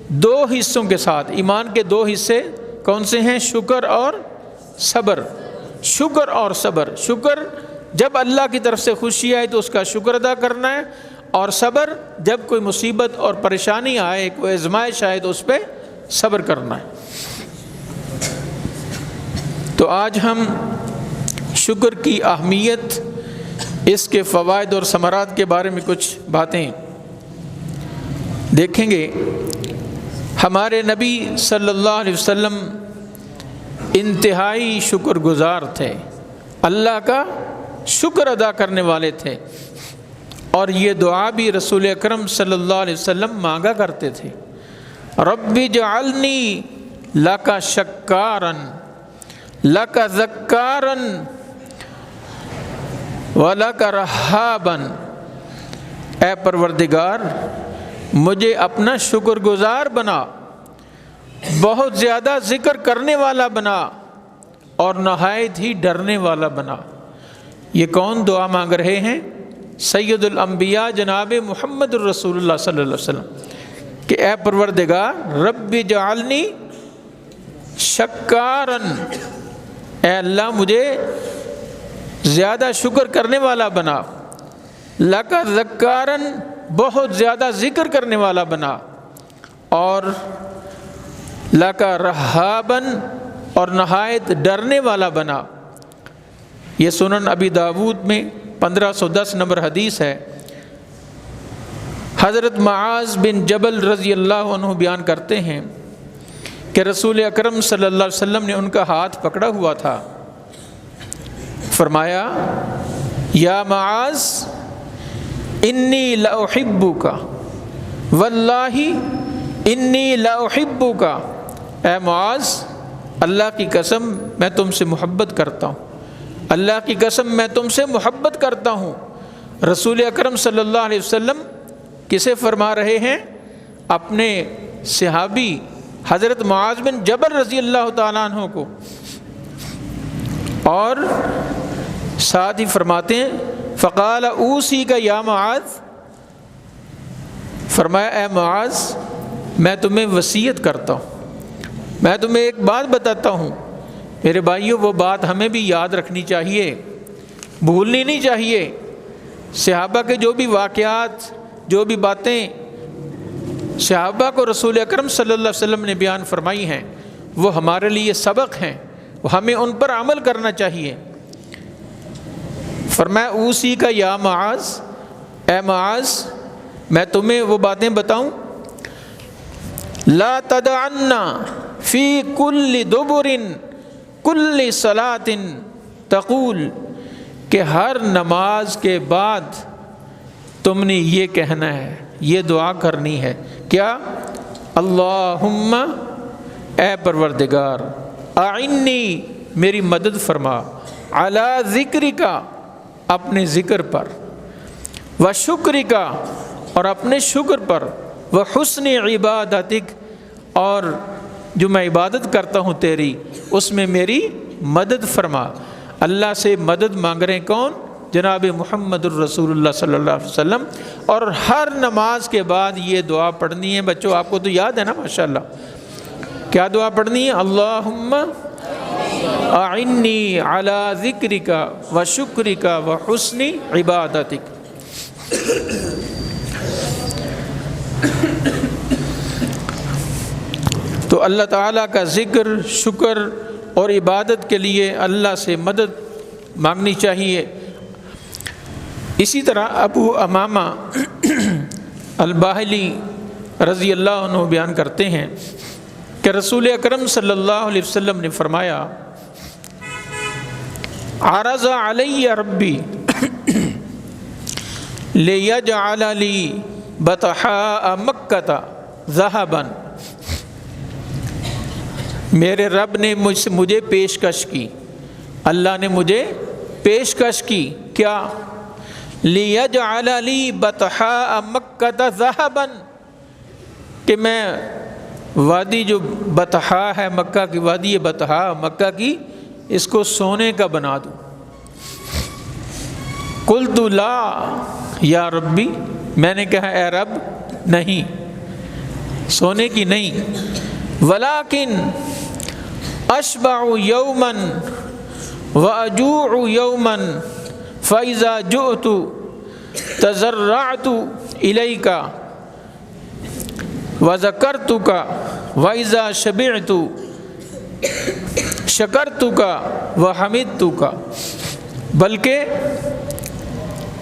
دو حصوں کے ساتھ۔ ایمان کے دو حصے کون سے ہیں؟ شکر اور صبر۔ شکر اور صبر، شکر جب اللہ کی طرف سے خوشی آئے تو اس کا شکر ادا کرنا ہے، اور صبر جب کوئی مصیبت اور پریشانی آئے، کوئی آزمائش آئے تو اس پہ صبر کرنا ہے۔ تو آج ہم شکر کی اہمیت، اس کے فوائد اور ثمرات کے بارے میں کچھ باتیں دیکھیں گے۔ ہمارے نبی صلی اللہ علیہ وسلم انتہائی شکر گزار تھے، اللہ کا شکر ادا کرنے والے تھے، اور یہ دعا بھی رسول اکرم صلی اللہ علیہ وسلم مانگا کرتے تھے، رب اجعلنی لک شکارا لک ذکارا ولک رہابا، اے پروردگار مجھے اپنا شکر گزار بنا، بہت زیادہ ذکر کرنے والا بنا، اور نہایت ہی ڈرنے والا بنا۔ یہ کون دعا مانگ رہے ہیں؟ سید الانبیاء جناب محمد الرسول اللہ صلی اللہ علیہ وسلم کہ اے پروردگار رب اجعلنی شکارا، اے اللہ مجھے زیادہ شکر کرنے والا بنا، لک ذکارا بہت زیادہ ذکر کرنے والا بنا، اور لک رہابا اور نہایت ڈرنے والا بنا۔ یہ سنن ابی داود میں 1510 نمبر حدیث ہے۔ حضرت معاذ بن جبل رضی اللہ عنہ بیان کرتے ہیں کہ رسول اکرم صلی اللہ علیہ وسلم نے ان کا ہاتھ پکڑا ہوا تھا، فرمایا یا معاذ انی لاحبک واللہ انی لاحبک، اے معاذ اللہ کی قسم میں تم سے محبت کرتا ہوں، اللہ کی قسم میں تم سے محبت کرتا ہوں۔ رسول اکرم صلی اللہ علیہ وسلم کسے فرما رہے ہیں؟ اپنے صحابی حضرت معاذ بن جبل رضی اللہ تعالیٰ عنہ کو، اور ساتھ ہی فرماتے ہیں فقال اوصیک یا معاذ، فرمایا اے معاذ میں تمہیں وصیت کرتا ہوں، میں تمہیں ایک بات بتاتا ہوں۔ میرے بھائیوں وہ بات ہمیں بھی یاد رکھنی چاہیے، بھولنی نہیں چاہیے۔ صحابہ کے جو بھی واقعات، جو بھی باتیں صحابہ کو رسول اکرم صلی اللہ علیہ وسلم نے بیان فرمائی ہیں، وہ ہمارے لیے سبق ہیں، وہ ہمیں ان پر عمل کرنا چاہیے۔ فرمایا اوصی کا یا معاذ، اے معاذ میں تمہیں وہ باتیں بتاؤں، لا تدعن فی کل دبر کل صلاۃ تقول، کہ ہر نماز کے بعد تم نے یہ کہنا ہے، یہ دعا کرنی ہے، کیا؟ اللہم اے پروردگار اعنی میری مدد فرما، علی ذکرک اپنے ذکر پر، و شکرک اور اپنے شکر پر، و حسن عبادتک اور جو میں عبادت کرتا ہوں تیری اس میں میری مدد فرما۔ اللہ سے مدد مانگ رہے ہیں کون؟ جناب محمد الرسول اللہ صلی اللہ علیہ وسلم، اور ہر نماز کے بعد یہ دعا پڑھنی ہے۔ بچوں آپ کو تو یاد ہے نا ماشاءاللہ، کیا دعا پڑھنی ہے؟ اللہم اعنی علی ذکرک و شکرک و حسن عبادتک۔ تو اللہ تعالیٰ کا ذکر، شکر اور عبادت کے لیے اللہ سے مدد مانگنی چاہیے۔ اسی طرح ابو امامہ الباہلی رضی اللہ عنہ بیان کرتے ہیں کہ رسول اکرم صلی اللہ علیہ وسلم نے فرمایا عرض علی ربی لیجعل لی بطحاء مکہ ذہبا، میرے رب نے مجھے پیشکش کی، اللہ نے مجھے پیشکش کی، کیا؟ لیجعل لی بطحاء مکہ ذہبا، کہ میں وادی جو بطحاء ہے، مکہ کی وادی بطحاء مکہ کی، اس کو سونے کا بنا دوں۔ قلت لا یا ربی، میں نے کہا اے رب نہیں، سونے کی نہیں. ولیکن اشبع یوما واجوع یوما فاذا جئت تضرعت الیک وذکرتک واذا شبعت شکرتک وحمدتک. بلکہ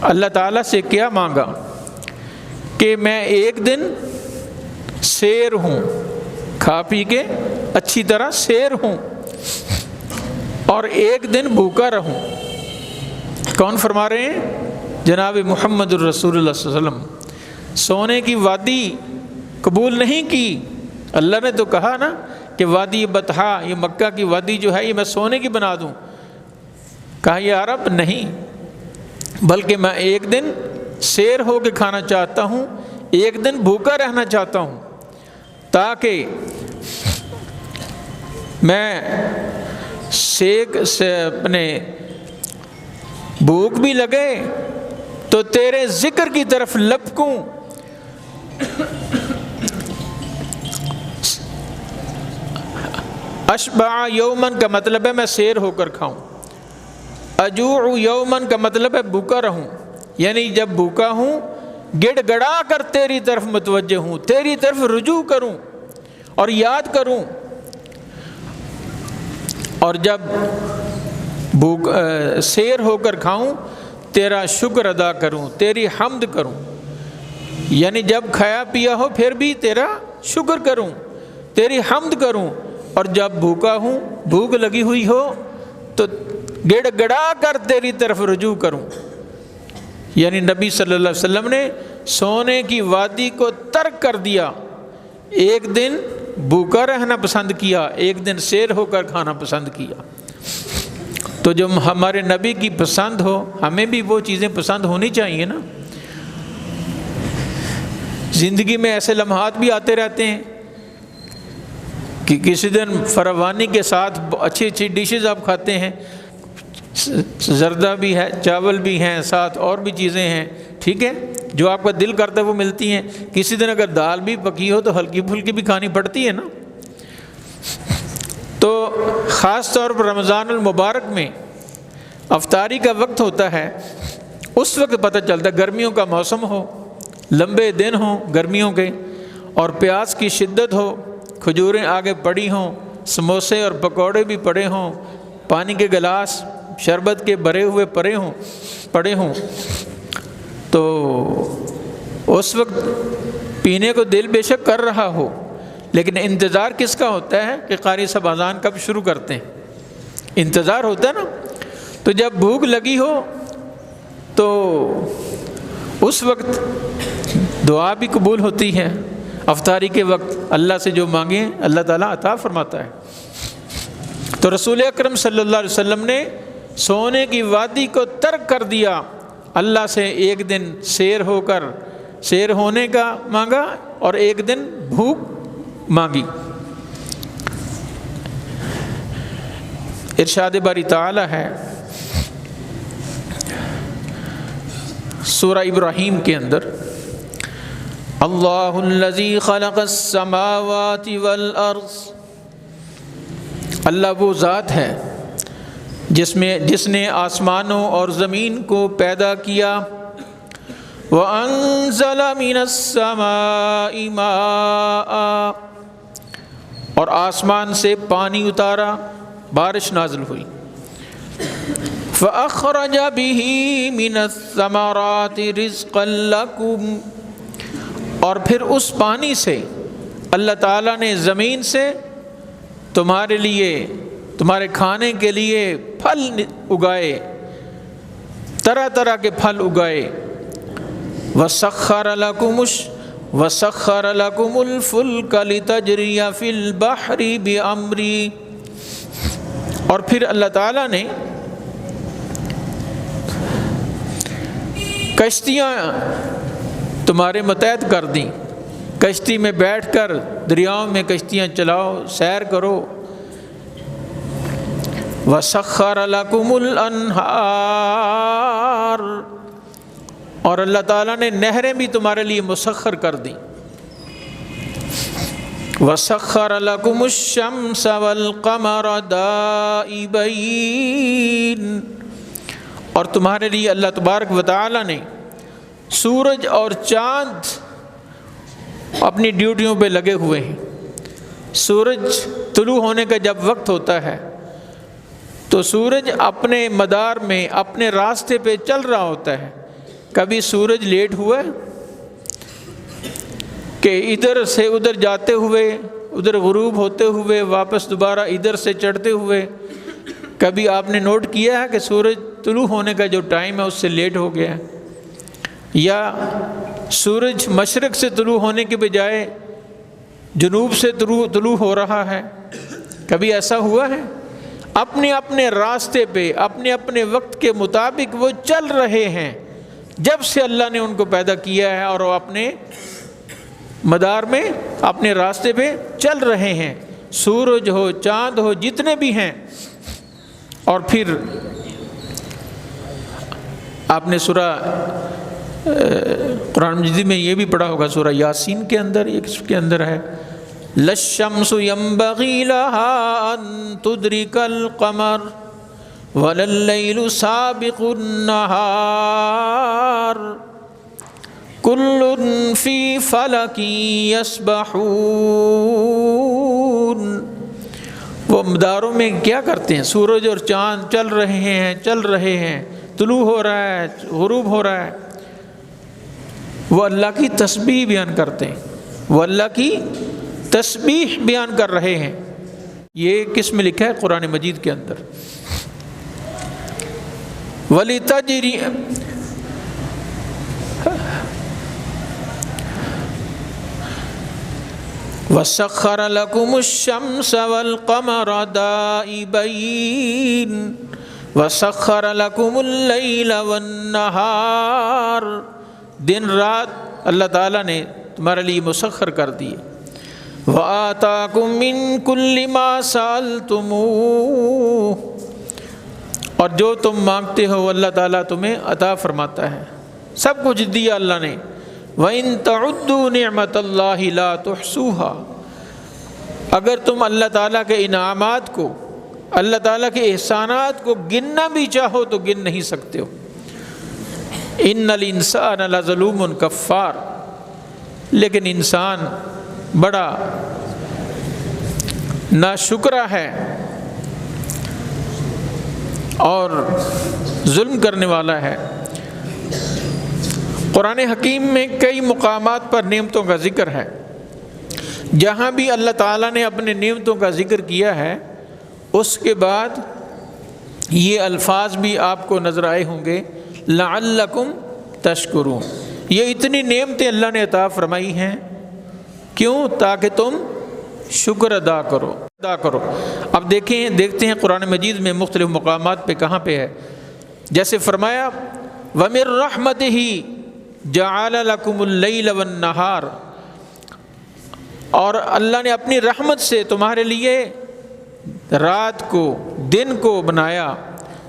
اللہ تعالیٰ سے کیا مانگا کہ میں ایک دن سیر ہوں، کھا پی کے اچھی طرح سیر ہوں، اور ایک دن بھوکا رہوں. کون فرما رہے ہیں؟ جناب محمد الرسول اللہ صلی اللہ علیہ وسلم. سونے کی وادی قبول نہیں کی. اللہ نے تو کہا نا کہ وادی بطحا، یہ مکہ کی وادی جو ہے یہ میں سونے کی بنا دوں. کہا یا رب نہیں، بلکہ میں ایک دن سیر ہو کے کھانا چاہتا ہوں، ایک دن بھوکا رہنا چاہتا ہوں، تاکہ میں سیک سے اپنے بھوک بھی لگے تو تیرے ذکر کی طرف لپکوں. اشبع یومن کا مطلب ہے میں سیر ہو کر کھاؤں. اجوع یومن کا مطلب ہے بھوکا رہوں، یعنی جب بھوکا ہوں گڑ گڑا کر تیری طرف متوجہ ہوں، تیری طرف رجوع کروں اور یاد کروں. اور جب سیر ہو کر کھاؤں تیرا شکر ادا کروں، تیری حمد کروں. یعنی جب کھایا پیا ہو پھر بھی تیرا شکر کروں، تیری حمد کروں. اور جب بھوکا ہوں، بھوک لگی ہوئی ہو تو گڑ گڑا کر تیری طرف رجوع کروں. یعنی نبی صلی اللہ علیہ وسلم نے سونے کی وادی کو ترک کر دیا. ایک دن بھوکا رہنا پسند کیا، ایک دن سیر ہو کر کھانا پسند کیا. تو جو ہمارے نبی کی پسند ہو ہمیں بھی وہ چیزیں پسند ہونی چاہیے نا. زندگی میں ایسے لمحات بھی آتے رہتے ہیں کہ کسی دن فراوانی کے ساتھ اچھی اچھی ڈشز آپ کھاتے ہیں، زردہ بھی ہے، چاول بھی ہیں، ساتھ اور بھی چیزیں ہیں، ٹھیک ہے، جو آپ کا دل کرتا ہے وہ ملتی ہیں. کسی دن اگر دال بھی پکی ہو تو ہلکی پھلکی بھی کھانی پڑتی ہے نا. تو خاص طور پر رمضان المبارک میں افطاری کا وقت ہوتا ہے، اس وقت پتہ چلتا ہے، گرمیوں کا موسم ہو، لمبے دن ہوں گرمیوں کے، اور پیاس کی شدت ہو، کھجوریں آگے پڑی ہوں، سموسے اور پکوڑے بھی پڑے ہوں، پانی کے گلاس شربت کے بھرے ہوئے پڑے ہوں، تو اس وقت پینے کو دل بے شک کر رہا ہو، لیکن انتظار کس کا ہوتا ہے کہ قاری صاحب اذان کب شروع کرتے ہیں. انتظار ہوتا ہے نا. تو جب بھوک لگی ہو تو اس وقت دعا بھی قبول ہوتی ہے. افطاری کے وقت اللہ سے جو مانگیں اللہ تعالیٰ عطا فرماتا ہے. تو رسول اکرم صلی اللہ علیہ وسلم نے سونے کی وادی کو ترک کر دیا، اللہ سے ایک دن سیر ہونے کا مانگا اور ایک دن بھوک مانگی. ارشاد باری تعالی ہے سورہ ابراہیم کے اندر، اللہ الذی خلق السماوات والارض، اللہ وہ ذات ہے جس نے آسمانوں اور زمین کو پیدا کیا. وَأَنزَلَ مِنَ السَّمَاءِ مَاءً، اور آسمان سے پانی اتارا، بارش نازل ہوئی. فَأَخْرَجَ بِهِ مِنَ الثَّمَرَاتِ رِزْقًا لَكُمْ، اور پھر اس پانی سے اللہ تعالیٰ نے زمین سے تمہارے لیے، تمہارے کھانے کے لیے پھل اگائے، طرح طرح کے پھل اگائے. وَسَخَّرَ لَكُمُ الْفُلْكَ لِتَجْرِيَ فِي الْبَحْرِ بِأَمْرِهِ، اور پھر اللہ تعالیٰ نے کشتیاں تمہارے متحد کر دیں. کشتی میں بیٹھ کر دریاؤں میں کشتیاں چلاؤ، سیر کرو. وَسَخَّرَ لَكُمُ الْأَنْهَارَ، اور اللہ تعالیٰ نے نہریں بھی تمہارے لیے مسخر کر دیں. وَسَخَّرَ لَكُمُ الشَّمْسَ وَالْقَمَرَ دَائِبَيْنِ، اور تمہارے لیے اللہ تبارک و تعالی نے سورج اور چاند اپنی ڈیوٹیوں پہ لگے ہوئے ہیں۔ سورج طلوع ہونے کا جب وقت ہوتا ہے تو سورج اپنے مدار میں اپنے راستے پہ چل رہا ہوتا ہے۔ کبھی سورج لیٹ ہوا کہ ادھر سے ادھر جاتے ہوئے، ادھر غروب ہوتے ہوئے، واپس دوبارہ ادھر سے چڑھتے ہوئے۔ کبھی آپ نے نوٹ کیا ہے کہ سورج طلوع ہونے کا جو ٹائم ہے اس سے لیٹ ہو گیا ہے، یا سورج مشرق سے طلوع ہونے کے بجائے جنوب سے طلوع ہو رہا ہے؟ کبھی ایسا ہوا ہے؟ اپنے اپنے راستے پہ اپنے اپنے وقت کے مطابق وہ چل رہے ہیں جب سے اللہ نے ان کو پیدا کیا ہے، اور وہ اپنے مدار میں اپنے راستے پہ چل رہے ہیں۔ سورج ہو، چاند ہو، جتنے بھی ہیں۔ اور پھر آپ نے سورہ قرآن مجید میں یہ بھی پڑھا ہوگا، سورہ یاسین کے اندر، اس کے اندر ہے لَلشَّمْسُ يَنبَغِي لَهَا أَن تُدْرِكَ الْقَمَرَ وَلَا اللَّيْلُ سَابِقُ النَّهَارِ كُلٌّ فِي فَلَكٍ يَسْبَحُونَ۔ وہ مداروں میں کیا کرتے ہیں؟ سورج اور چاند چل رہے ہیں، چل رہے ہیں، طلوع ہو رہا ہے، غروب ہو رہا ہے، وہ اللہ کی تسبیح بیان کرتے ہیں، وہ اللہ کی تسبیح بیان کر رہے ہیں۔ یہ کس میں لکھا ہے؟ قرآن مجید کے اندر۔ وَلِتَجْرِيَ وَسَخَّرَ لَكُمُ الشَّمْسَ وَالْقَمَرَ دَائِبَيْنِ وَسَخَّرَ لَكُمُ اللَّيْلَ وَالنَّهَارَ، دن رات اللہ تعالیٰ نے تمہارے لیے مسخر کر دیے۔ وَآتَاكُم مِّن كُلِّ مَا سَأَلْتُمُوهُ، اور جو تم مانگتے ہو اللہ تعالیٰ تمہیں عطا فرماتا ہے، سب کچھ دیا اللہ نے۔ وَإِن تَعُدُّوا نِعْمَةَ اللَّهِ لَا تُحْصُوهَا، اگر تم اللہ تعالیٰ کے انعامات کو، اللہ تعالیٰ کے احسانات کو گننا بھی چاہو تو گن نہیں سکتے ہو۔ إِنَّ الْإِنسَانَ لَظَلُومٌ كَفَّارٌ، لیکن انسان بڑا ناشکرا ہے اور ظلم کرنے والا ہے۔ قرآن حکیم میں کئی مقامات پر نعمتوں کا ذکر ہے۔ جہاں بھی اللہ تعالیٰ نے اپنے نعمتوں کا ذکر کیا ہے، اس کے بعد یہ الفاظ بھی آپ کو نظر آئے ہوں گے، لعلکم تشکرون۔ یہ اتنی نعمتیں اللہ نے عطا فرمائی ہیں، کیوں؟ تاکہ تم شکر ادا کرو۔ اب دیکھتے ہیں قرآن مجید میں مختلف مقامات پہ کہاں پہ ہے۔ جیسے فرمایا وَمِن رَحْمَتِهِ جَعَلَ لَكُمُ اللَّيْلَ وَالنَّهَارَ، اور اللہ نے اپنی رحمت سے تمہارے لیے رات کو، دن کو بنایا۔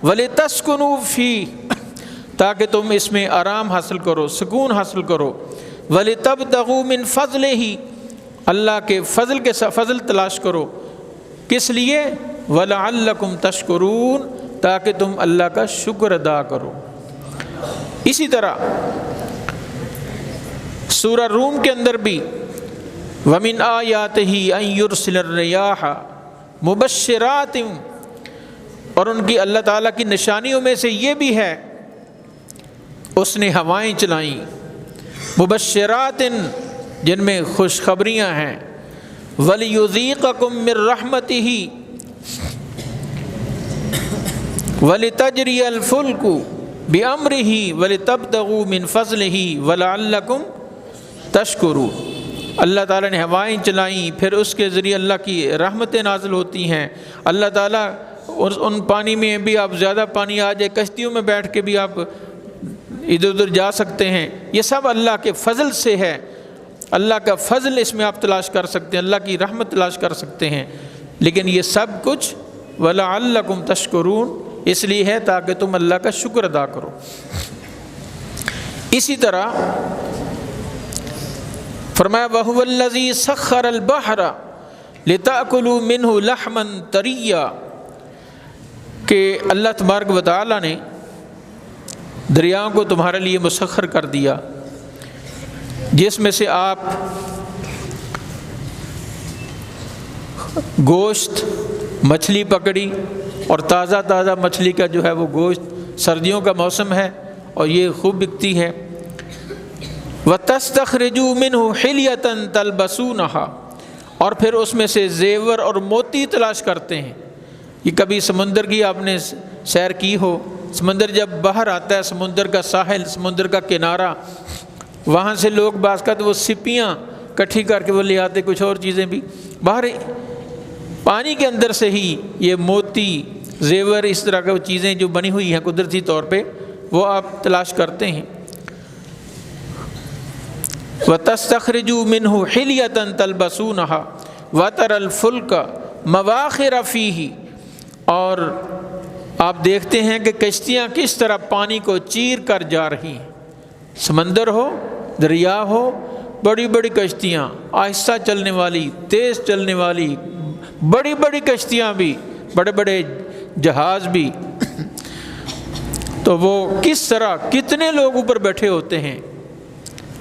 وَلِتَسْكُنُوا فِيهِ، تاکہ تم اس میں آرام حاصل کرو، سکون حاصل کرو۔ وَلِتَبْتَغُوا مِن فَضْلِهِ، اللہ کے فضل تلاش کرو، کس لیے؟ وَلَعَلَّكُمْ تَشْكُرُونَ، تاکہ تم اللہ کا شکر ادا کرو۔ اسی طرح سورہ روم کے اندر بھی وَمِنْ آيَاتِهِ أَن يُرْسِلَ الرِّيَاحَ مُبَشِّرَاتٍ، اور ان کی اللہ تعالیٰ کی نشانیوں میں سے یہ بھی ہے اس نے ہوائیں چلائیں، مبشرات، جن میں خوشخبریاں ہیں۔ وَلِيُذِيقَكُم مِّن رَّحْمَتِهِ وَلِتَجْرِيَ الْفُلْكُ بِأَمْرِهِ وَلِتَبْتَغُوا مِن فَضْلِهِ وَلَعَلَّكُمْ تَشْكُرُونَ۔ اللہ تعالیٰ نے ہوائیں چلائیں، پھر اس کے ذریعے اللہ کی رحمتیں نازل ہوتی ہیں۔ اللہ تعالیٰ ان پانی میں بھی، آپ زیادہ پانی آ جائے کشتیوں میں بیٹھ کے بھی آپ ادھر ادھر جا سکتے ہیں۔ یہ سب اللہ کے فضل سے ہے، اللہ کا فضل اس میں آپ تلاش کر سکتے ہیں، اللہ کی رحمت تلاش کر سکتے ہیں۔ لیکن یہ سب کچھ وَلَعَلَّكُمْ تَشْكُرُونَ اس لیے ہے تاکہ تم اللہ کا شکر ادا کرو۔ اسی طرح فرمایا وَهُوَ الَّذِي سَخَّرَ الْبَحْرَ لِتَأْكُلُوا مِنْهُ لَحْمًا طَرِيًّا، کہ اللہ تبارک و تعالیٰ نے دریاؤں کو تمہارے لیے مسخر کر دیا جس میں سے آپ گوشت مچھلی پکڑی، اور تازہ تازہ مچھلی کا جو ہے وہ گوشت، سردیوں کا موسم ہے اور یہ خوب بکتی ہے۔ وَتَسْتَخْرِجُوا مِنْهُ حِلْيَةً تَلْبَسُونَهَا، اور پھر اس میں سے زیور اور موتی تلاش کرتے ہیں۔ یہ کبھی سمندر کی آپ نے سیر کی ہو، سمندر جب باہر آتا ہے، سمندر کا ساحل، سمندر کا کنارہ، وہاں سے لوگ بعض کا تو وہ سپیاں کٹھی کر کے وہ لے آتے، کچھ اور چیزیں بھی باہر پانی کے اندر سے ہی یہ موتی، زیور، اس طرح کی چیزیں جو بنی ہوئی ہیں قدرتی طور پہ، وہ آپ تلاش کرتے ہیں۔ وَتَسْتَخْرِجُوا مِنْهُ حِلْيَةً تَلْبَسُونَهَا وَتَرَى الْفُلْكَ مَوَاخِرَ فِيهِ، اور آپ دیکھتے ہیں کہ کشتیاں کس طرح پانی کو چیر کر جا رہی ہیں۔ سمندر ہو، دریا ہو، بڑی بڑی کشتیاں، آہستہ چلنے والی، تیز چلنے والی، بڑی بڑی کشتیاں بھی، بڑے بڑے جہاز بھی، تو وہ کس طرح، کتنے لوگ اوپر بیٹھے ہوتے ہیں،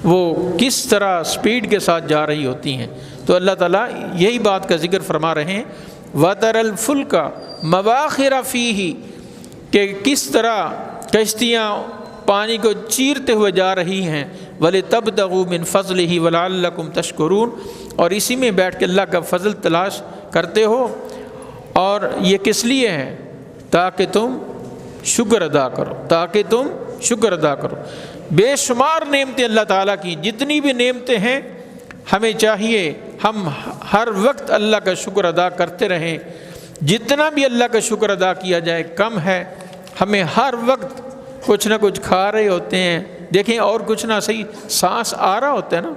وہ کس طرح سپیڈ کے ساتھ جا رہی ہوتی ہیں۔ تو اللہ تعالیٰ یہی بات کا ذکر فرما رہے ہیں، وَتَرَى الْفُلْكَ مَوَاخِرَ فِيهِ، کہ کس طرح کشتیاں پانی کو چیرتے ہوئے جا رہی ہیں، وَلِتَبْتَغُوا مِنْ فَضْلِهِ وَلَعَلَّكُمْ تَشْكُرُونَ، اور اسی میں بیٹھ کے اللہ کا فضل تلاش کرتے ہو، اور یہ کس لیے ہے؟ تاکہ تم شکر ادا کرو، تاکہ تم شکر ادا کرو۔ بے شمار نعمتیں اللہ تعالیٰ کی، جتنی بھی نعمتیں ہیں ہمیں چاہیے ہم ہر وقت اللہ کا شکر ادا کرتے رہیں۔ جتنا بھی اللہ کا شکر ادا کیا جائے کم ہے۔ ہمیں ہر وقت کچھ نہ کچھ کھا رہے ہوتے ہیں، دیکھیں، اور کچھ نہ صحیح سانس آ رہا ہوتا ہے نا،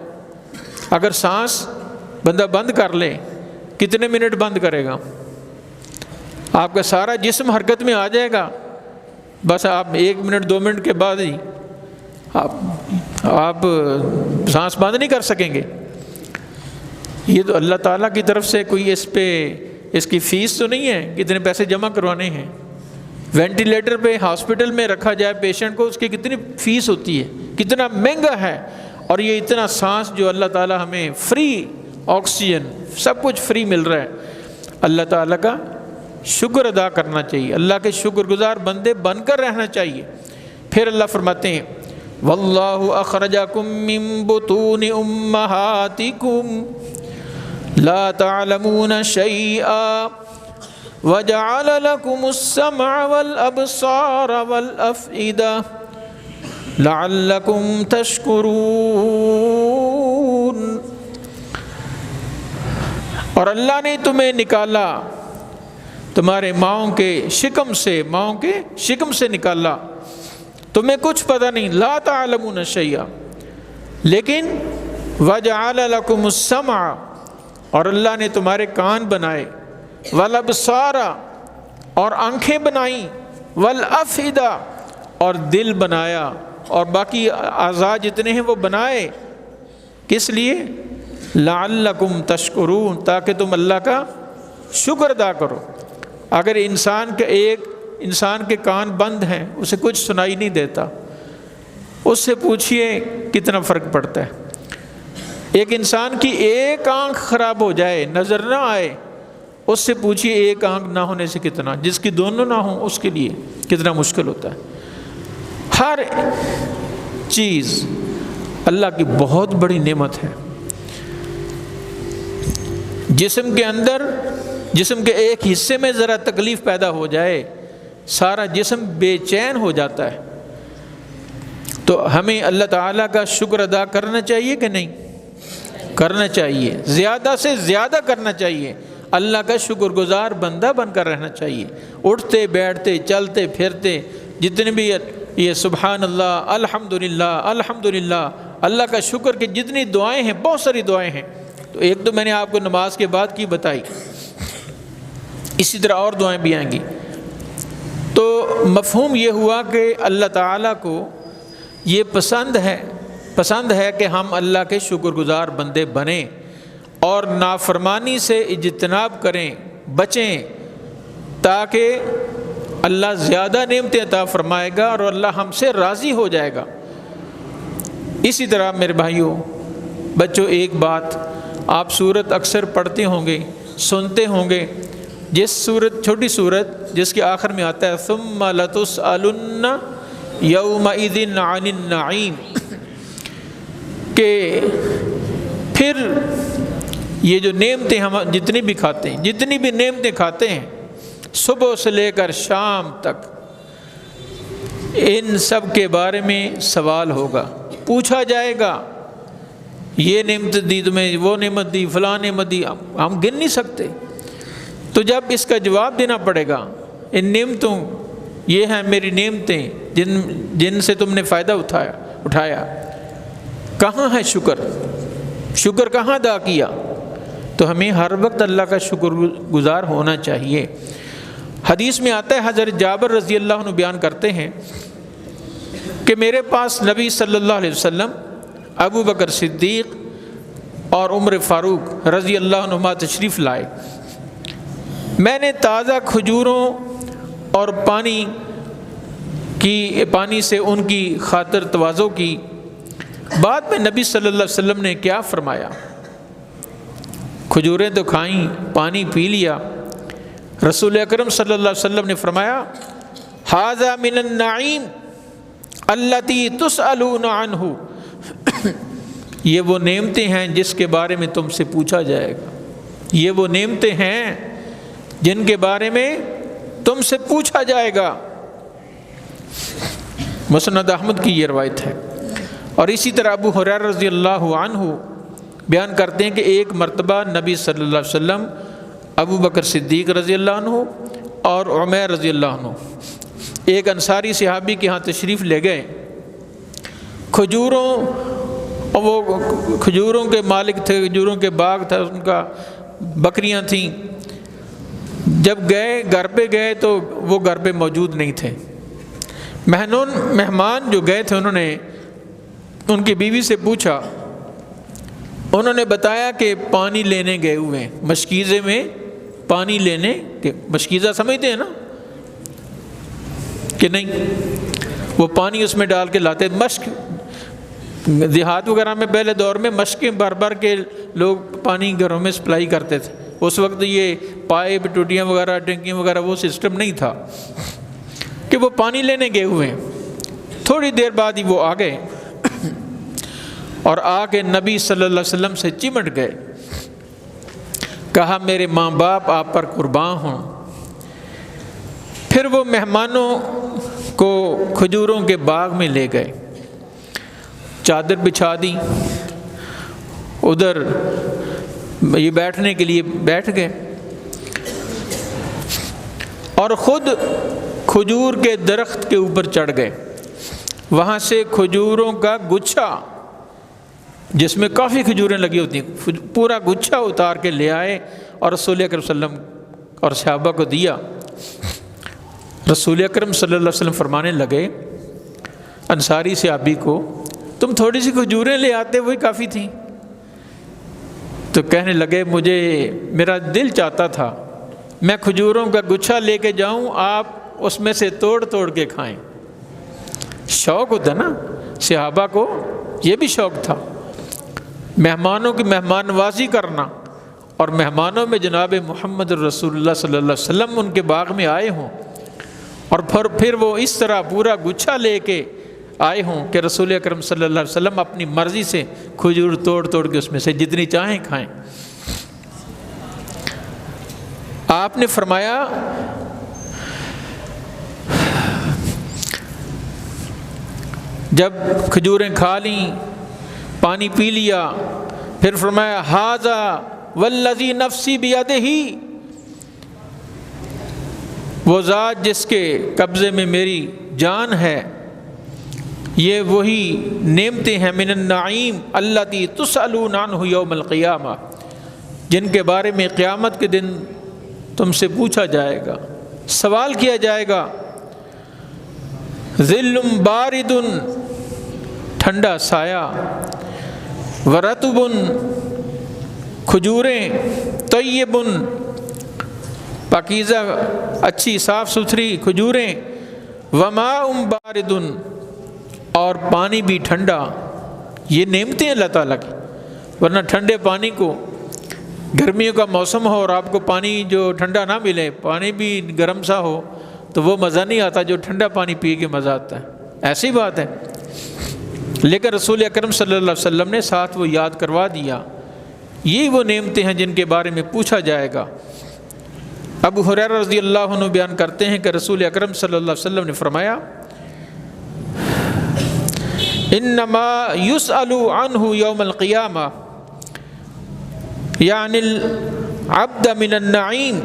اگر سانس بندہ بند کر لے کتنے منٹ بند کرے گا؟ آپ کا سارا جسم حرکت میں آ جائے گا، بس آپ 1 منٹ 2 منٹ کے بعد ہی آپ سانس بند نہیں کر سکیں گے۔ یہ تو اللہ تعالیٰ کی طرف سے کوئی اس کی فیس تو نہیں ہے، کتنے پیسے جمع کروانے ہیں۔ وینٹیلیٹر پہ ہاسپٹل میں رکھا جائے پیشنٹ کو، اس کی کتنی فیس ہوتی ہے، کتنا مہنگا ہے، اور یہ اتنا سانس جو اللہ تعالیٰ ہمیں فری، آکسیجن سب کچھ فری مل رہا ہے۔ اللہ تعالیٰ کا شکر ادا کرنا چاہیے، اللہ کے شکر گزار بندے بن کر رہنا چاہیے۔ پھر اللہ فرماتے ہیں وَاللَّهُ أَخْرَجَكُم مِّن بُطُونِ أُمَّهَاتِكُمْ لَا تَعْلَمُونَ شَيْئًا وَجَعَلَ لَكُمُ السَّمْعَ وَالْأَبْصَارَ وَالْأَفْئِدَةَ لَعَلَّكُمْ تَشْكُرُونَ، اور اللہ نے تمہیں نکالا تمہارے ماؤں کے شکم سے نکالا، تمہیں کچھ پتہ نہیں، لا تعلمون شیئا، لیکن وجعل لکم السمع، اور اللہ نے تمہارے کان بنائے، والابصار، اور آنکھیں بنائیں، والافئدہ، اور دل بنایا، اور باقی اعضاء جتنے ہیں وہ بنائے، کس لیے؟ لعلکم تشکرون، تاکہ تم اللہ کا شکر ادا کرو۔ اگر انسان کے کان بند ہیں، اسے کچھ سنائی نہیں دیتا، اس سے پوچھئے کتنا فرق پڑتا ہے۔ ایک انسان کی ایک آنکھ خراب ہو جائے، نظر نہ آئے، اس سے پوچھئے ایک آنکھ نہ ہونے سے کتنا، جس کی دونوں نہ ہوں اس کے لیے کتنا مشکل ہوتا ہے۔ ہر چیز اللہ کی بہت بڑی نعمت ہے۔ جسم کے ایک حصے میں ذرا تکلیف پیدا ہو جائے، سارا جسم بے چین ہو جاتا ہے۔ تو ہمیں اللہ تعالیٰ کا شکر ادا کرنا چاہیے کہ نہیں؟ کرنا چاہیے، زیادہ سے زیادہ کرنا چاہیے۔ اللہ کا شکر گزار بندہ بن کر رہنا چاہیے۔ اٹھتے بیٹھتے چلتے پھرتے جتنے بھی یہ سبحان اللہ، الحمدللہ، الحمدللہ، اللہ کا شکر کہ جتنی دعائیں ہیں، بہت ساری دعائیں ہیں، تو ایک تو میں نے آپ کو نماز کے بعد کی بتائی، اسی طرح اور دعائیں بھی آئیں گی۔ تو مفہوم یہ ہوا کہ اللہ تعالیٰ کو یہ پسند پسند ہے کہ ہم اللہ کے شکر گزار بندے بنیں اور نافرمانی سے اجتناب کریں، بچیں، تاکہ اللہ زیادہ نعمتیں عطا فرمائے گا اور اللہ ہم سے راضی ہو جائے گا۔ اسی طرح میرے بھائیوں، بچوں، ایک بات، آپ سورت اکثر پڑھتے ہوں گے، سنتے ہوں گے، جس سورت، چھوٹی سورت جس کے آخر میں آتا ہے ثم لتسألن یومئذ عن النعیم، کہ پھر یہ جو نعمتیں ہم جتنی بھی کھاتے ہیں، جتنی بھی نعمتیں کھاتے ہیں صبح سے لے کر شام تک، ان سب کے بارے میں سوال ہوگا، پوچھا جائے گا، یہ نعمت دی تمہیں، وہ نعمت دی، فلاں نعمت دی، ہم گن نہیں سکتے۔ تو جب اس کا جواب دینا پڑے گا، ان نعمتوں، یہ ہیں میری نعمتیں جن سے تم نے فائدہ اٹھایا، کہاں ہے شکر کہاں ادا کیا؟ تو ہمیں ہر وقت اللہ کا شکر گزار ہونا چاہیے۔ حدیث میں آتا ہے، حضرت جابر رضی اللہ عنہ بیان کرتے ہیں کہ میرے پاس نبی صلی اللہ علیہ وسلم، ابو بکر صدیق اور عمر فاروق رضی اللہ عنہما تشریف لائے۔ میں نے تازہ کھجوروں اور پانی سے ان کی خاطر تواضع کی۔ بعد میں نبی صلی اللہ علیہ وسلم نے کیا فرمایا؟ کھجوریں تو کھائیں، پانی پی لیا۔ رسول اکرم صلی اللہ علیہ وسلم نے فرمایا ھذا من النعیم التی تسألون عنہ، یہ وہ نعمتیں ہیں جس کے بارے میں تم سے پوچھا جائے گا، یہ وہ نعمتیں ہیں جن کے بارے میں تم سے پوچھا جائے گا۔ مسند احمد کی یہ روایت ہے۔ اور اسی طرح ابو ہریرہ رضی اللہ عنہ بیان کرتے ہیں کہ ایک مرتبہ نبی صلی اللہ علیہ وسلم ابو بکر صدیق رضی اللہ عنہ اور عمیر رضی اللہ عنہ ایک انصاری صحابی کے ہاں تشریف لے گئے۔ وہ کھجوروں کے مالک تھے، کھجوروں کے باغ تھا ان کا، بکریاں تھیں۔ جب گھر پہ گئے تو وہ گھر پہ موجود نہیں تھے۔ مہمان جو گئے تھے انہوں نے ان کی بیوی سے پوچھا، انہوں نے بتایا کہ پانی لینے گئے ہوئے ہیں، مشکیزے میں پانی لینے، مشکیزہ سمجھتے ہیں نا کہ نہیں؟ وہ پانی اس میں ڈال کے لاتے، مشک دیہات وغیرہ میں پہلے دور میں مشکیں بھر بھر کے لوگ پانی گھروں میں سپلائی کرتے تھے۔ اس وقت یہ پائپ، ٹوٹیاں وغیرہ، ٹنکیاں وغیرہ وہ سسٹم نہیں تھا کہ وہ پانی لینے گئے ہوئے ہیں۔ تھوڑی دیر بعد ہی وہ آ گئے اور آ کے نبی صلی اللہ علیہ وسلم سے چمٹ گئے، کہا میرے ماں باپ آپ پر قربان ہوں۔ پھر وہ مہمانوں کو کھجوروں کے باغ میں لے گئے، چادر بچھا دی، ادھر یہ بیٹھنے کے لیے بیٹھ گئے اور خود کھجور کے درخت کے اوپر چڑھ گئے۔ وہاں سے کھجوروں کا گچھا، جس میں کافی کھجوریں لگی ہوتی ہیں، پورا گچھا اتار کے لے آئے اور رسول اکرم صلی اللہ علیہ وسلم اور صحابہ کو دیا۔ رسول اکرم صلی اللہ علیہ وسلم فرمانے لگے انصاری صحابی کو، تم تھوڑی سی کھجوریں لے آتے وہی کافی تھیں۔ تو کہنے لگے میرا دل چاہتا تھا میں کھجوروں کا گچھا لے کے جاؤں، آپ اس میں سے توڑ توڑ کے کھائیں۔ شوق ہوتا نا صحابہ کو، یہ بھی شوق تھا مہمانوں کی مہمان نوازی کرنا، اور مہمانوں میں جناب محمد رسول اللہ صلی اللہ علیہ وسلم ان کے باغ میں آئے ہوں، اور پھر وہ اس طرح پورا گچھا لے کے آئے ہوں کہ رسول اکرم صلی اللہ علیہ وسلم اپنی مرضی سے کھجور توڑ توڑ کے اس میں سے جتنی چاہیں کھائیں۔ آپ نے فرمایا جب کھجوریں کھا لیں، پانی پی لیا، پھر فرمایا ھذا والذی نفسی بیدہ، وہ ذات جس کے قبضے میں میری جان ہے، یہ وہی نعمتیں ہیں من النعیم التی تسألون عنہ یوم القیامہ، جن کے بارے میں قیامت کے دن تم سے پوچھا جائے گا، سوال کیا جائے گا۔ ظل بارد ٹھنڈا سایہ، ورطبن کھجوریں، طیبن پاکیزہ اچھی صاف ستھری کھجوریں، وماء باردن اور پانی بھی ٹھنڈا۔ یہ نعمتیں اللہ تعالیٰ کی، ورنہ ٹھنڈے پانی کو، گرمیوں کا موسم ہو اور آپ کو پانی جو ٹھنڈا نہ ملے، پانی بھی گرم سا ہو تو وہ مزہ نہیں آتا جو ٹھنڈا پانی پی کے مزہ آتا ہے، ایسی بات ہے۔ لیکن رسول اکرم صلی اللہ علیہ وسلم نے ساتھ وہ یاد کروا دیا، یہ وہ نعمتیں ہیں جن کے بارے میں پوچھا جائے گا۔ ابو ہریرہ رضی اللہ عنہ بیان کرتے ہیں کہ رسول اکرم صلی اللہ علیہ وسلم نے فرمایا، انما یسأل عنہ یوم القیامہ یعنی العبد من النعیم،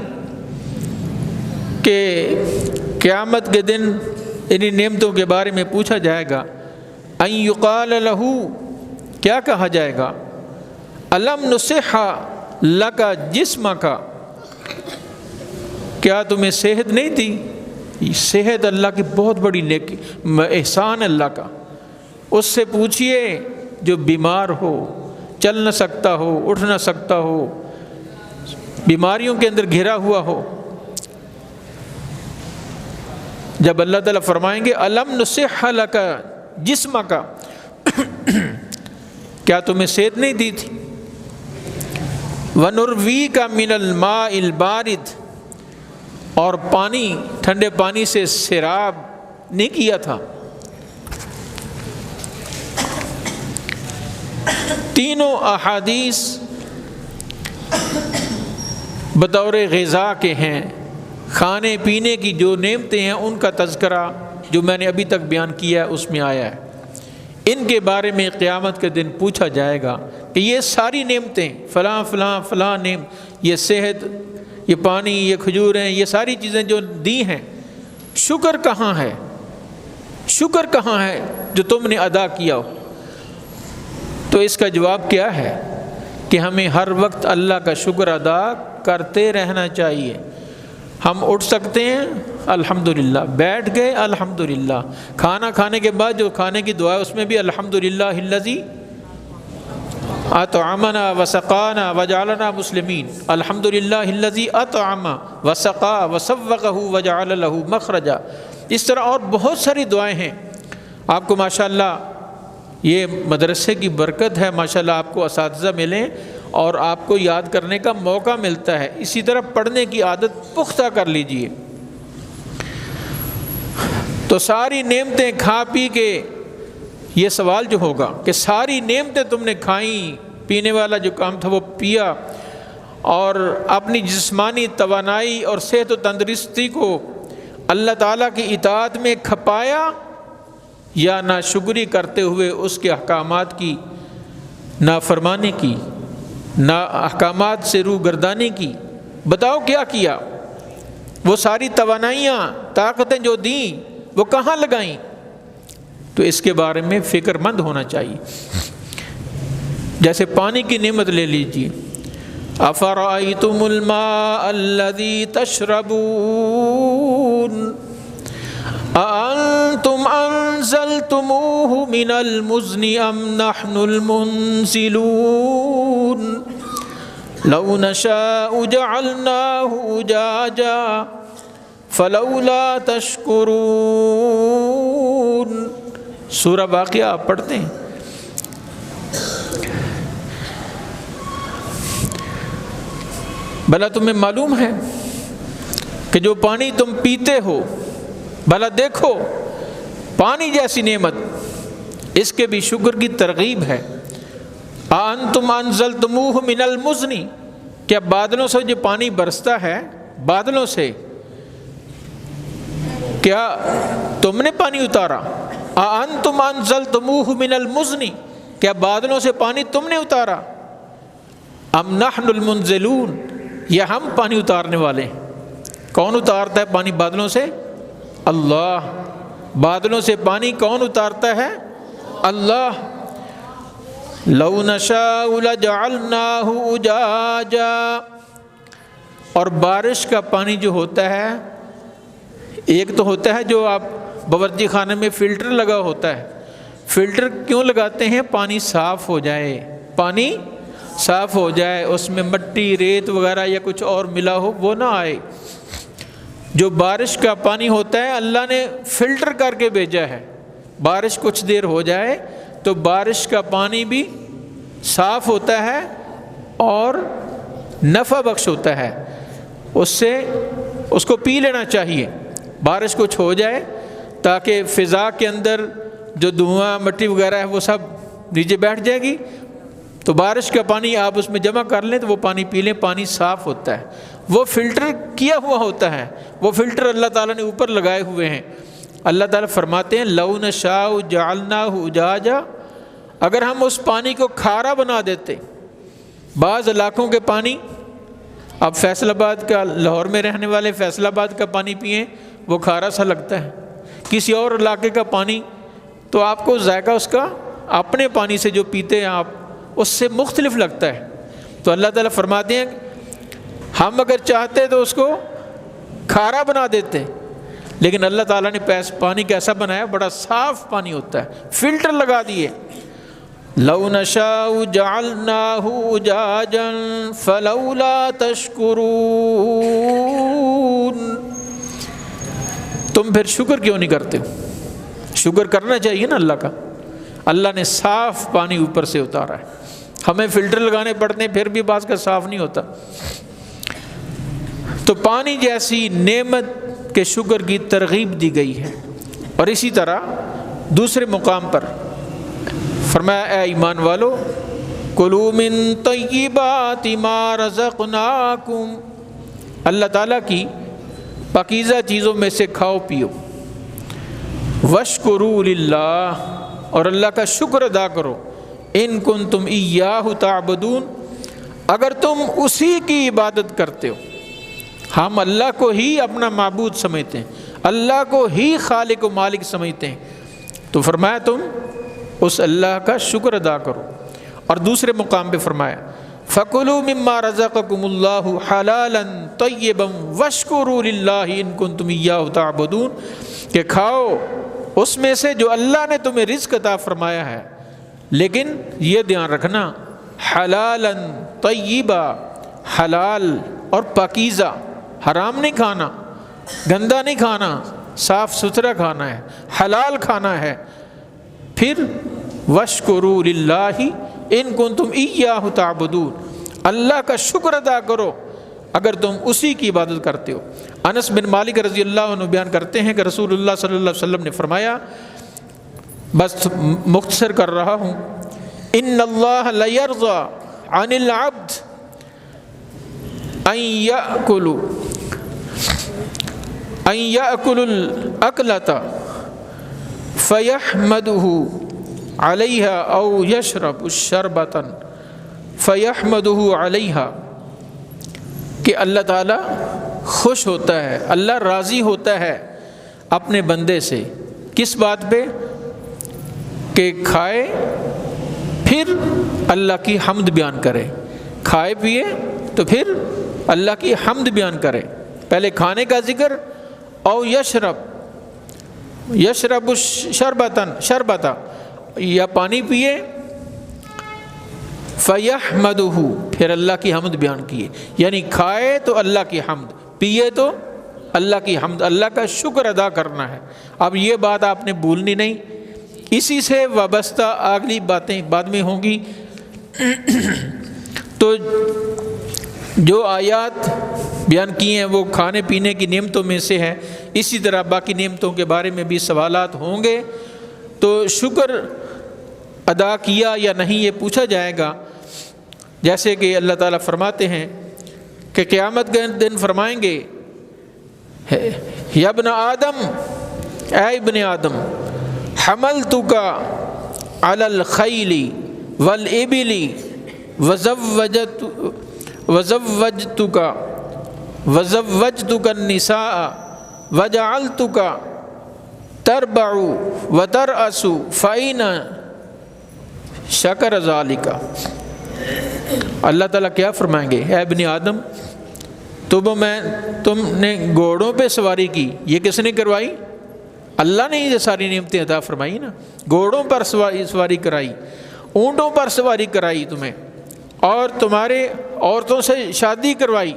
کہ قیامت کے دن انہی نعمتوں کے بارے میں پوچھا جائے گا۔ ان یقال لہ، کیا کہا جائے گا؟ الم نصح لک جسمک، کیا تمہیں صحت نہیں دی؟ صحت اللہ کی بہت بڑی نیکی، احسان اللہ کا۔ اس سے پوچھئے جو بیمار ہو، چل نہ سکتا ہو، اٹھ نہ سکتا ہو، بیماریوں کے اندر گھرا ہوا ہو، جب اللہ تعالیٰ فرمائیں گے الم نصح لک جسمک، کیا تمہیں صحت نہیں دی تھی؟ وَنُرْوِيكَ مِنَ الْمَاءِ الْبَارِدِ، اور پانی، ٹھنڈے پانی سے سیراب نہیں کیا تھا۔ تینوں احادیث بطور غذا کے ہیں، کھانے پینے کی جو نعمتیں ہیں ان کا تذکرہ جو میں نے ابھی تک بیان کیا ہے اس میں آیا ہے۔ ان کے بارے میں قیامت کے دن پوچھا جائے گا کہ یہ ساری نعمتیں، فلاں فلاں فلاں نعمت، یہ صحت، یہ پانی، یہ کھجوریں، یہ ساری چیزیں جو دی ہیں، شکر کہاں ہے؟ شکر کہاں ہے جو تم نے ادا کیا ہو؟ تو اس کا جواب کیا ہے کہ ہمیں ہر وقت اللہ کا شکر ادا کرتے رہنا چاہیے۔ ہم اٹھ سکتے ہیں الحمدللہ، بیٹھ گئے الحمدللہ، کھانا کھانے کے بعد جو کھانے کی دعا ہے اس میں بھی الحمدللہ الذی اطعمنا وسقانا وجعلنا مسلمین، الحمدللہ الذی اطعم وسقا وسوقہ وجعل لہ مخرجا۔ اس طرح اور بہت ساری دعائیں ہیں۔ آپ کو ماشاءاللہ یہ مدرسے کی برکت ہے، ماشاءاللہ آپ کو اساتذہ ملیں اور آپ کو یاد کرنے کا موقع ملتا ہے، اسی طرح پڑھنے کی عادت پختہ کر لیجئے۔ تو ساری نعمتیں کھا پی کے، یہ سوال جو ہوگا کہ ساری نعمتیں تم نے کھائیں، پینے والا جو کام تھا وہ پیا، اور اپنی جسمانی توانائی اور صحت و تندرستی کو اللہ تعالیٰ کی اطاعت میں کھپایا، یا ناشکری کرتے ہوئے اس کے احکامات کی نافرمانی کی، احکامات سے روگردانی کی؟ بتاؤ کیا کیا؟ وہ ساری توانائیاں، طاقتیں جو دیں وہ کہاں لگائیں؟ تو اس کے بارے میں فکر مند ہونا چاہیے۔ جیسے پانی کی نعمت لے لیجیے، افرأیتم الماء الذی تشربون اانتم انزلتموه من المزن ام نحن المنزلون لو نشاء جعلناه اجاجا فلولا تشکرون۔ سورہ واقعہ آپ پڑھتے ہیں۔ بھلا تمہیں معلوم ہے کہ جو پانی تم پیتے ہو، بھلا دیکھو پانی جیسی نعمت، اس کے بھی شکر کی ترغیب ہے۔ انتم انزلتموہ من المزن، کیا بادلوں سے جو پانی برستا ہے، بادلوں سے کیا تم نے پانی اتارا؟ انتم انزلتموہ من المزن، کیا بادلوں سے پانی تم نے اتارا؟ ام نحن المنزلون، یا ہم پانی اتارنے والے ہیں؟ کون اتارتا ہے پانی بادلوں سے؟ اللہ۔ بادلوں سے پانی کون اتارتا ہے؟ اللہ۔ لو نشاء لجعلناہ اجاجا، اور بارش کا پانی جو ہوتا ہے، ایک تو ہوتا ہے جو آپ باورچی خانے میں فلٹر لگا ہوتا ہے، فلٹر کیوں لگاتے ہیں؟ پانی صاف ہو جائے، پانی صاف ہو جائے، اس میں مٹی ریت وغیرہ یا کچھ اور ملا ہو وہ نہ آئے۔ جو بارش کا پانی ہوتا ہے اللہ نے فلٹر کر کے بھیجا ہے، بارش کچھ دیر ہو جائے تو بارش کا پانی بھی صاف ہوتا ہے اور نفع بخش ہوتا ہے، اس کو پی لینا چاہیے۔ بارش کچھ ہو جائے تاکہ فضا کے اندر جو دھواں مٹی وغیرہ ہے وہ سب نیچے بیٹھ جائے گی، تو بارش کا پانی آپ اس میں جمع کر لیں تو وہ پانی پی لیں، پانی صاف ہوتا ہے، وہ فلٹر کیا ہوا ہوتا ہے، وہ فلٹر اللہ تعالیٰ نے اوپر لگائے ہوئے ہیں۔ اللہ تعالیٰ فرماتے ہیں لَوْ نَشَاءُ جَعَلْنَاهُ أُجَاجًا، اگر ہم اس پانی کو کھارا بنا دیتے۔ بعض علاقوں کے پانی، اب فیصل آباد کا، لاہور میں رہنے والے فیصل آباد کا پانی پئیں وہ کھارا سا لگتا ہے، کسی اور علاقے کا پانی تو آپ کو ذائقہ اس کا اپنے پانی سے جو پیتے ہیں آپ اس سے مختلف لگتا ہے۔ تو اللہ تعالیٰ فرماتے ہیں ہم اگر چاہتے تو اس کو کھارا بنا دیتے، لیکن اللہ تعالیٰ نے پانی کیسا بنایا؟ بڑا صاف پانی ہوتا ہے، فلٹر لگا دیے۔ لَوْ نَشَاءُ جَعَلْنَاهُ أُجَاجًا فَلَوْلَا تَشْكُرُونَ، تم پھر شکر کیوں نہیں کرتے ہو؟ شکر کرنا چاہیے نا اللہ کا، اللہ نے صاف پانی اوپر سے اتارا ہے، ہمیں فلٹر لگانے پڑتے ہیں پھر بھی بعض کا صاف نہیں ہوتا۔ تو پانی جیسی نعمت کے شکر کی ترغیب دی گئی ہے۔ اور اسی طرح دوسرے مقام پر فرمایا اے ایمان والو کلوا من طیبات ما رزقناکم، اللہ تعالیٰ کی پاکیزہ چیزوں میں سے کھاؤ پیو، واشکروا للہ، اور اللہ کا شکر ادا کرو، ان کنتم ایاہ تعبدون، اگر تم اسی کی عبادت کرتے ہو۔ ہم اللہ کو ہی اپنا معبود سمجھتے ہیں، اللہ کو ہی خالق و مالک سمجھتے ہیں، تو فرمایا تم اس اللہ کا شکر ادا کرو۔ اور دوسرے مقام پہ فرمایا فَكُلُوا مِمَّا رَزَقَكُمُ اللَّهُ حَلَالًا طَيِّبًا وَاشْكُرُوا لِلَّهِ إِن كُنتُمْ إِيَّاهُ تَعْبُدُونَ، کہ کھاؤ اس میں سے جو اللہ نے تمہیں رزق عطا فرمایا ہے، لیکن یہ دھیان رکھنا حلالاً طیبا، حلال اور پاکیزہ، حرام نہیں کھانا، گندا نہیں کھانا، صاف ستھرا کھانا ہے، حلال کھانا ہے۔ پھر واشکروا للہ ان کنتم ایاہ تعبدون، اللہ کا شکر ادا کرو اگر تم اسی کی عبادت کرتے ہو۔ انس بن مالک رضی اللہ عنہ بیان کرتے ہیں کہ رسول اللہ صلی اللہ علیہ وسلم نے فرمایا، بس مختصر کر رہا ہوں، ان اللہ لیرضی عن العبد ان یأکل الاکلۃ فیحمدہ علیہا او یشرب شربۃ فیحمدہ علیہا، کہ اللہ تعالیٰ خوش ہوتا ہے، اللہ راضی ہوتا ہے اپنے بندے سے، کس بات پہ؟ کہ کھائے پھر اللہ کی حمد بیان کرے، کھائے پیے تو پھر اللہ کی حمد بیان کرے، پہلے کھانے کا ذکر، او یشرب شربتا، یا پانی پیے، فیحمدہ، پھر اللہ کی حمد بیان کیے، یعنی کھائے تو اللہ کی حمد، پیے تو اللہ کی حمد، اللہ کا شکر ادا کرنا ہے۔ اب یہ بات آپ نے بھولنی نہیں، اسی سے وابستہ اگلی باتیں بعد میں ہوں گی۔ تو جو آیات بیان کی ہیں وہ کھانے پینے کی نعمتوں میں سے ہے، اسی طرح باقی نعمتوں کے بارے میں بھی سوالات ہوں گے، تو شکر ادا کیا یا نہیں یہ پوچھا جائے گا۔ جیسے کہ اللہ تعالیٰ فرماتے ہیں کہ قیامت کے دن فرمائیں گے یا ابن آدم، اے ابن آدم، حملتک علی الخیل والابل وزوجتک النساء وجعلتک تربع وترأس فإن شکر ذالک۔ اللہ تعالیٰ کیا فرمائیں گے؟ اے ابن آدم، تم نے گھوڑوں پہ سواری کی، یہ کس نے کروائی؟ اللہ نے یہ ساری نعمتیں عطا فرمائی نا، گھوڑوں پر سواری کرائی، اونٹوں پر سواری کرائی تمہیں، اور تمہارے عورتوں سے شادی کروائی،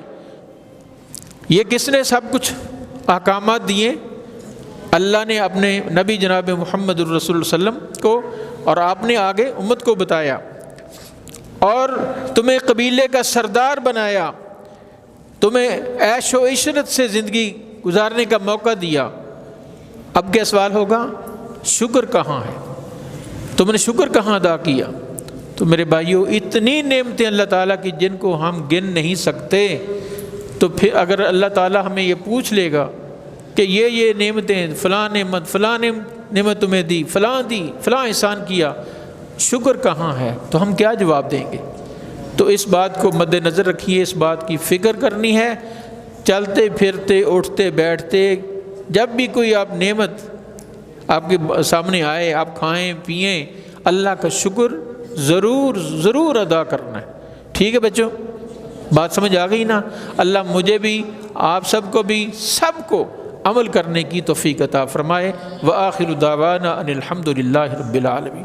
یہ کس نے سب کچھ احکامات دیے؟ اللہ نے اپنے نبی جناب محمد الرسول وسلم کو، اور آپ نے آگے امت کو بتایا، اور تمہیں قبیلے کا سردار بنایا، تمہیں عیش و عشرت سے زندگی گزارنے کا موقع دیا۔ اب کیا سوال ہوگا؟ شکر کہاں ہے؟ تم نے شکر کہاں ادا کیا؟ تو میرے بھائیوں، اتنی نعمتیں اللہ تعالیٰ کی جن کو ہم گن نہیں سکتے، تو پھر اگر اللہ تعالیٰ ہمیں یہ پوچھ لے گا کہ یہ نعمتیں، فلاں نعمت تمہیں دی، فلاں احسان کیا، شکر کہاں ہے، تو ہم کیا جواب دیں گے؟ تو اس بات کو مد نظر رکھیے، اس بات کی فکر کرنی ہے، چلتے پھرتے اٹھتے بیٹھتے جب بھی کوئی آپ نعمت آپ کے سامنے آئے، آپ کھائیں پئیں، اللہ کا شکر ضرور ادا کرنا ہے۔ ٹھیک ہے بچوں، بات سمجھ آ گئی نا؟ اللہ مجھے بھی، آپ سب کو بھی، سب کو عمل کرنے کی توفیق عطا فرمائے۔ وآخر دعوانا ان الحمد للہ رب العالمین۔